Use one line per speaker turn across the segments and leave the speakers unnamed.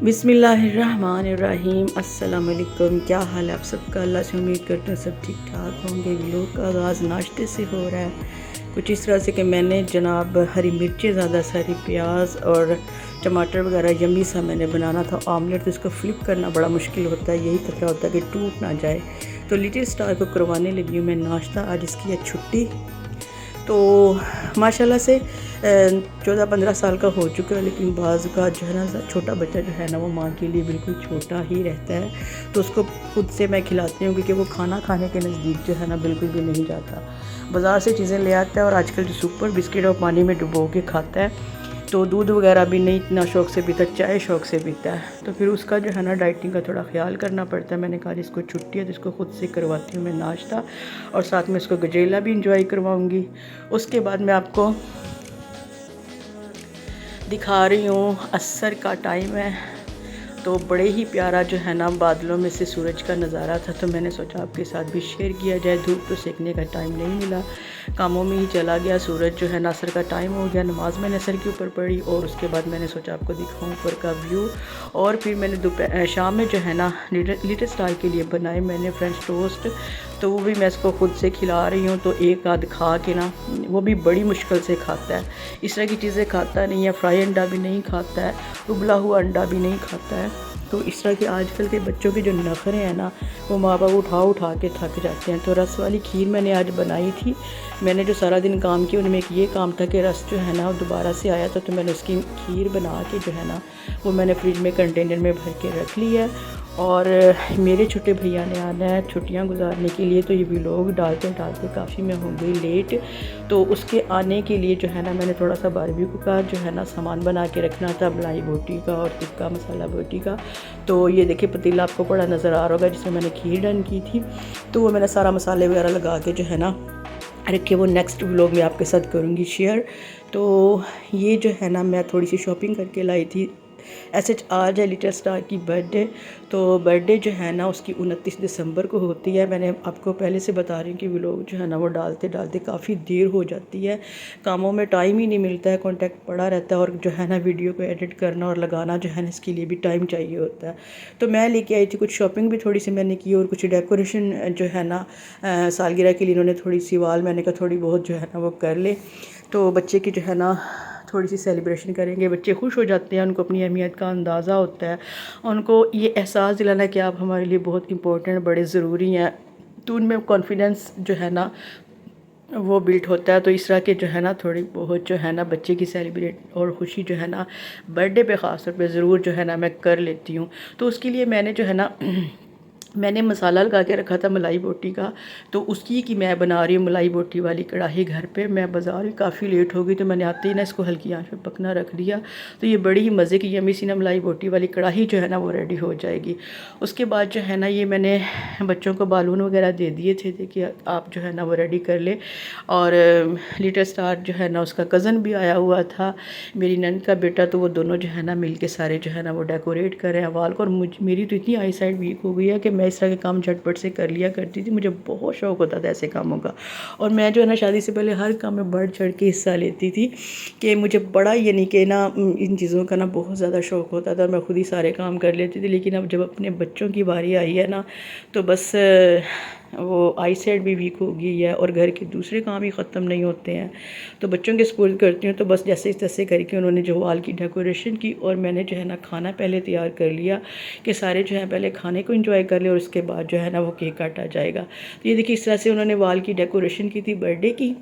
बिस्मिल्लाहिर्रहमानिर्रहीम। अस्सलाम वालेकुम। क्या हाल है आप सबका? अल्लाह से उम्मीद करते हैं सब ठीक ठाक होंगे। व्लॉग का आगाज़ नाश्ते से हो रहा है कुछ इस तरह से कि मैंने जनाब हरी मिर्चें ज़्यादा सारी, प्याज और टमाटर वगैरह यम्मी सा मैंने बनाना था आमलेट, तो इसको फ्लिप करना बड़ा मुश्किल होता है, यही खतरा होता है कि टूट ना जाए। तो लिटिल स्टार को करवाने लगी हूँ मैं नाश्ता। आज इसकी है छुट्टी, तो माशाल्लाह से 14-15 साल का हो चुका है, लेकिन बाज़ का जो है ना छोटा बच्चा जो है ना वो माँ के लिए बिल्कुल छोटा ही रहता है। तो उसको खुद से मैं खिलाती हूँ, क्योंकि वो खाना खाने के नज़दीक जो है ना बिल्कुल भी नहीं जाता। बाज़ार से चीज़ें ले आता है और आजकल जो सुपर बिस्किट और पानी में डुबो के खाता है, तो दूध वगैरह भी नहीं इतना शौक़ से पीता, चाय शौक़ से पीता है। तो फिर उसका जो है ना डाइटिंग का थोड़ा ख्याल करना पड़ता है। मैंने कहा जिसको छुट्टी है तो इसको खुद से करवाती हूँ मैं नाश्ता, और साथ में इसको गजेला भी इंजॉय करवाऊँगी। उसके बाद मैं आपको दिखा रही हूँ, असर का टाइम है, तो बड़े ही प्यारा जो है ना बादलों में से सूरज का नज़ारा था, तो मैंने सोचा आपके साथ भी शेयर किया जाए। धूप तो सेकने का टाइम नहीं मिला, कामों में ही चला गया। सूरज जो है ना असर का टाइम हो गया, नमाज मैंने असर के ऊपर पढ़ी, और उसके बाद मैंने सोचा आपको दिखाऊं ऊपर का व्यू। और फिर मैंने शाम में जो है ना लिटिल स्टार के लिए बनाए मैंने फ्रेंच टोस्ट, तो वो भी मैं इसको खुद से खिला रही हूँ। तो एक आध खा के ना, वो भी बड़ी मुश्किल से खाता है, इस तरह की चीज़ें खाता नहीं है। फ्राई अंडा भी नहीं खाता है, उबला हुआ अंडा भी नहीं खाता है। तो इस तरह के आजकल के बच्चों के जो नखरे हैं ना, वो माँ बाप उठा के थक जाते हैं। तो रस वाली खीर मैंने आज बनाई थी। मैंने जो सारा दिन काम किया उनमें एक ये काम था कि रस जो है ना वो दोबारा से आया था, तो मैंने उसकी खीर बना के जो है ना वो मैंने फ्रिज में कंटेनर में भर के रख ली है। और मेरे छोटे भैया ने आना है छुट्टियां गुजारने के लिए, तो ये व्लॉग डालते डालते काफ़ी मैं हो गई लेट। तो उसके आने के लिए जो है ना मैंने थोड़ा सा बारबेक्यू का जो है ना सामान बना के रखना था, मलाई बोटी का और टिक्का मसाला बोटी का। तो ये देखिए पतीला आपको बड़ा नज़र आ रहा होगा जिसमें मैंने खीर डन की थी, तो वो मैंने सारा मसाले वगैरह लगा के जो है ना रखे, वो नेक्स्ट व्लॉग में आपके साथ करूँगी शेयर। तो ये जो है ना मैं थोड़ी सी शॉपिंग करके लाई थी। ऐसे आज है लिटिल स्टार की बर्थडे, तो बर्थडे जो है ना उसकी 29 दिसंबर को होती है। मैंने आपको पहले से बता रही हूँ कि व्लॉग जो है ना वो डालते डालते काफ़ी देर हो जाती है, कामों में टाइम ही नहीं मिलता है, कॉन्टैक्ट पड़ा रहता है, और जो है ना वीडियो को एडिट करना और लगाना जो है ना इसके लिए भी टाइम चाहिए होता है। तो मैं लेके आई थी, कुछ शॉपिंग भी थोड़ी सी मैंने की, और कुछ डेकोरेशन जो है ना सालगिरह के लिए इन्होंने थोड़ी सी वाल, मैंने कहा थोड़ी बहुत जो है ना वो कर ले, तो बच्चे की जो है ना थोड़ी सी सेलिब्रेशन करेंगे। बच्चे खुश हो जाते हैं, उनको अपनी अहमियत का अंदाज़ा होता है, उनको ये एहसास दिलाना कि आप हमारे लिए बहुत इंपॉर्टेंट, बड़े ज़रूरी हैं, तो उनमें कॉन्फिडेंस जो है ना वो बिल्ट होता है। तो इस तरह के जो है ना थोड़ी बहुत जो है ना बच्चे की सेलिब्रेट और खुशी जो है ना बर्थडे पे ख़ास तौर पे ज़रूर जो है ना मैं कर लेती हूँ। तो उसके लिए मैंने जो है ना मैंने मसाला लगा के रखा था मलाई बोटी का, तो उसकी की मैं बना रही हूँ मलाई बोटी वाली कढ़ाई घर पे। मैं बाज़ार ही काफ़ी लेट हो गई, तो मैंने आते ही ना इसको हल्की आंच पे पकना रख दिया। तो ये बड़ी ही मज़े की यम्मी सी ना मलाई बोटी वाली कढ़ाई जो है ना वो रेडी हो जाएगी। उसके बाद जो है ना ये मैंने बच्चों को बालून वगैरह दे दिए थे कि आप जो है ना वो रेडी कर ले। और लिटिल स्टार जो है ना उसका कज़न भी आया हुआ था, मेरी नंद का बेटा, तो वो दोनों जो है ना मिल के सारे जो है ना वो डेकोरेट कर रहे हैं वाल को। और मेरी तो इतनी आई साइड वीक हो गई है कि मैं इस तरह के काम झटपट से कर लिया करती थी, मुझे बहुत शौक़ होता था ऐसे कामों का। और मैं जो है ना शादी से पहले हर काम में बढ़ चढ़ के हिस्सा लेती थी, कि मुझे बड़ा यानी कि ना इन चीज़ों का ना बहुत ज़्यादा शौक़ होता था, मैं खुद ही सारे काम कर लेती थी। लेकिन अब जब अपने बच्चों की बारी आई है ना, तो बस वो आई साइड भी वीक हो गई है, और घर के दूसरे काम ही ख़त्म नहीं होते हैं। तो बच्चों के स्कूल करती हूँ, तो बस जैसे तैसे करके उन्होंने जो वाल की डेकोरेशन की, और मैंने जो है ना खाना पहले तैयार कर लिया कि सारे जो है पहले खाने को एंजॉय कर ले, और उसके बाद जो है ना वो केक काटा जाएगा। तो ये देखिए इस तरह से उन्होंने वाल की डेकोरेशन की थी बर्थडे की,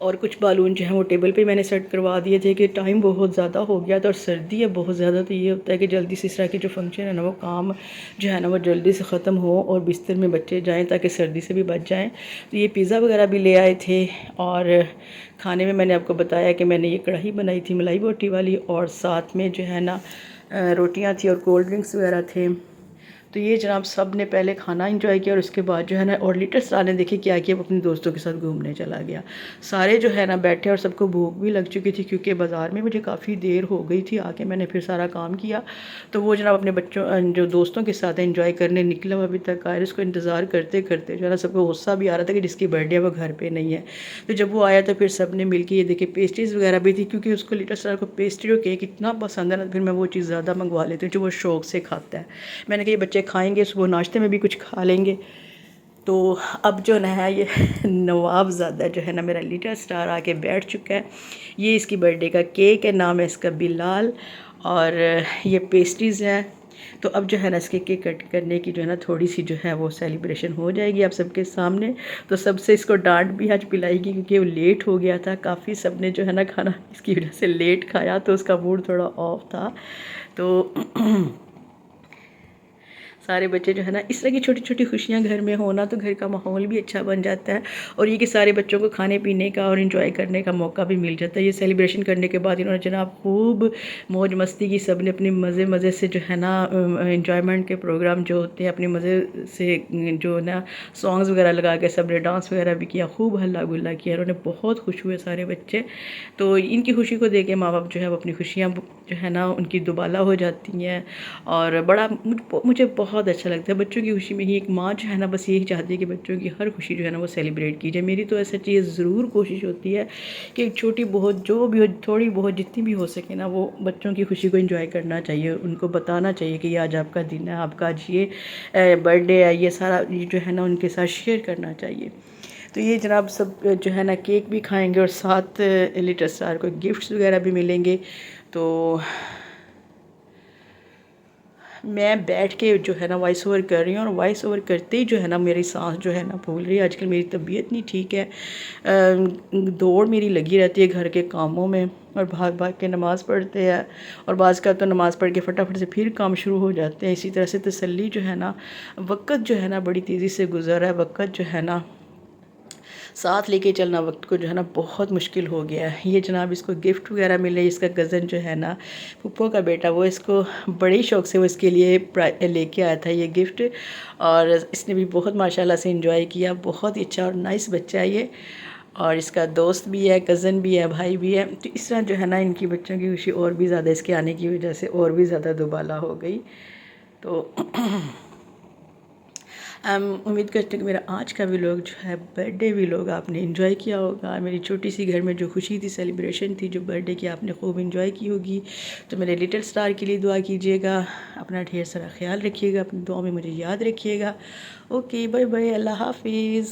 और कुछ बालून जो है वो टेबल पे मैंने सेट करवा दिए थे कि टाइम बहुत ज़्यादा हो गया था और सर्दी है बहुत ज़्यादा, तो ये होता है कि जल्दी से इस तरह के जो फंक्शन है ना वो काम जो है ना वो जल्दी से ख़त्म हो और बिस्तर में बच्चे जाएं ताकि सर्दी से भी बच जाएं। तो ये पिज़्ज़ा वगैरह भी ले आए थे, और खाने में मैंने आपको बताया कि मैंने ये कढ़ाई बनाई थी मलाई बोटी वाली, और साथ में जो है ना रोटियाँ थी और कोल्ड ड्रिंक्स वगैरह थे। तो ये जनाब सब ने पहले खाना एंजॉय किया और उसके बाद जो है ना, और लिटिल स्टार ने देखिए क्या किया, वो अपने दोस्तों के साथ घूमने चला गया। सारे जो है ना बैठे और सबको भूख भी लग चुकी थी क्योंकि बाज़ार में मुझे काफ़ी देर हो गई थी, आके मैंने फिर सारा काम किया। तो वो जनाब अपने बच्चों जो दोस्तों के साथ एंजॉय करने निकला, वो अभी तक आया। उसको इंतज़ार करते करते जो है ना सबको गुस्सा भी आ रहा था कि जिसकी बर्थडे है वो घर पर नहीं है। तो जब वो आया तो फिर सब ने मिल के ये देखिए पेस्ट्रीज़ वगैरह भी थी, क्योंकि उसको लिटिल स्टार को पेस्ट्री और केक इतना पसंद है ना, फिर मैं वो चीज़ ज़्यादा मंगवा लेती हूँ जो वो शौक़ से खाता है। मैंने कहा ये बच्चे खाएँगे, सुबह नाश्ते में भी कुछ खा लेंगे। तो अब जो ना है ये नवाबज़ादा जो है ना मेरा लिटिल स्टार आके बैठ चुका है। ये इसकी बर्थडे का केक है, नाम है इसका बिलाल, और ये पेस्ट्रीज़ हैं। तो अब जो है ना इसके केक कट करने की जो है ना थोड़ी सी जो है वो सेलिब्रेशन हो जाएगी आप सबके सामने। तो सबसे इसको डांट भी आज पिलाएगी क्योंकि वो लेट हो गया था काफ़ी, सब ने जो है ना खाना इसकी वजह से लेट खाया, तो उसका मूड थोड़ा ऑफ था। तो सारे बच्चे जो है ना, इस तरह की छोटी छोटी खुशियाँ घर में होना तो घर का माहौल भी अच्छा बन जाता है, और ये कि सारे बच्चों को खाने पीने का और इन्जॉय करने का मौका भी मिल जाता है। ये सेलिब्रेशन करने के बाद इन्होंने जनाब खूब मौज मस्ती की, सब ने अपने मज़े मज़े से जो है ना इन्जॉयमेंट के प्रोग्राम जो होते हैं अपने मज़े से जो ना सॉन्ग्स वगैरह लगा के सब ने डांस वगैरह भी किया, खूब हल्ला गुल्ला किया, उन्होंने बहुत खुश हुए सारे बच्चे। तो इनकी खुशी को देख के माँ बाप जो है वो अपनी खुशियाँ जो है ना उनकी दुबाला हो जाती हैं, और बड़ा मुझे बहुत अच्छा लगता है। बच्चों की खुशी में ही एक माँ जो है ना बस यही चाहती है कि बच्चों की हर खुशी जो है ना वो सेलिब्रेट की जाए। मेरी तो ऐसा चीज़ ज़रूर कोशिश होती है कि छोटी बहुत जो भी हो, थोड़ी बहुत जितनी भी हो सके ना, वो बच्चों की खुशी को एंजॉय करना चाहिए, उनको बताना चाहिए कि ये आज आपका दिन है, आपका आज ये बर्थडे है, ये सारा ये जो है ना उनके साथ शेयर करना चाहिए। तो ये जनाब सब जो है ना केक भी खाएंगे और साथ लिटिल स्टार को गिफ्ट्स वगैरह भी मिलेंगे। तो मैं बैठ के जो है ना वॉइस ओवर कर रही हूँ, और वॉइस ओवर करते ही जो है ना मेरी सांस जो है ना फूल रही है। आजकल मेरी तबीयत नहीं ठीक है, दौड़ मेरी लगी रहती है घर के कामों में, और भाग भाग के नमाज़ पढ़ते हैं, और बाज़ का तो नमाज़ पढ़ के फटाफट से फिर काम शुरू हो जाते हैं। इसी तरह से तसल्ली जो है ना, वक्त जो है ना बड़ी तेज़ी से गुज़र रहा है। वक्त जो है ना साथ लेके चलना वक्त को जो है ना बहुत मुश्किल हो गया है। ये जनाब इसको गिफ्ट वगैरह मिले, इसका कज़न जो है ना फूफो का बेटा, वो इसको बड़े शौक़ से वो इसके लिए लेके आया था ये गिफ्ट, और इसने भी बहुत माशाल्लाह से एंजॉय किया। बहुत ही अच्छा और नाइस बच्चा है ये, और इसका दोस्त भी है, कज़न भी है, भाई भी है। तो इस तरह जो है ना इनकी बच्चों की खुशी और भी ज़्यादा इसके आने की वजह से और भी ज़्यादा दुबाला हो गई। तो उम्मीद करते हैं कि मेरा आज का व्लॉग जो है बर्थडे व्लॉग आपने एंजॉय किया होगा। मेरी छोटी सी घर में जो खुशी थी, सेलिब्रेशन थी जो बर्थडे की, आपने खूब एंजॉय की होगी। तो मेरे लिटिल स्टार के लिए दुआ कीजिएगा, अपना ढेर सारा ख्याल रखिएगा, अपनी दुआ में मुझे याद रखिएगा। ओके, बाय बाय, अल्लाह हाफिज़।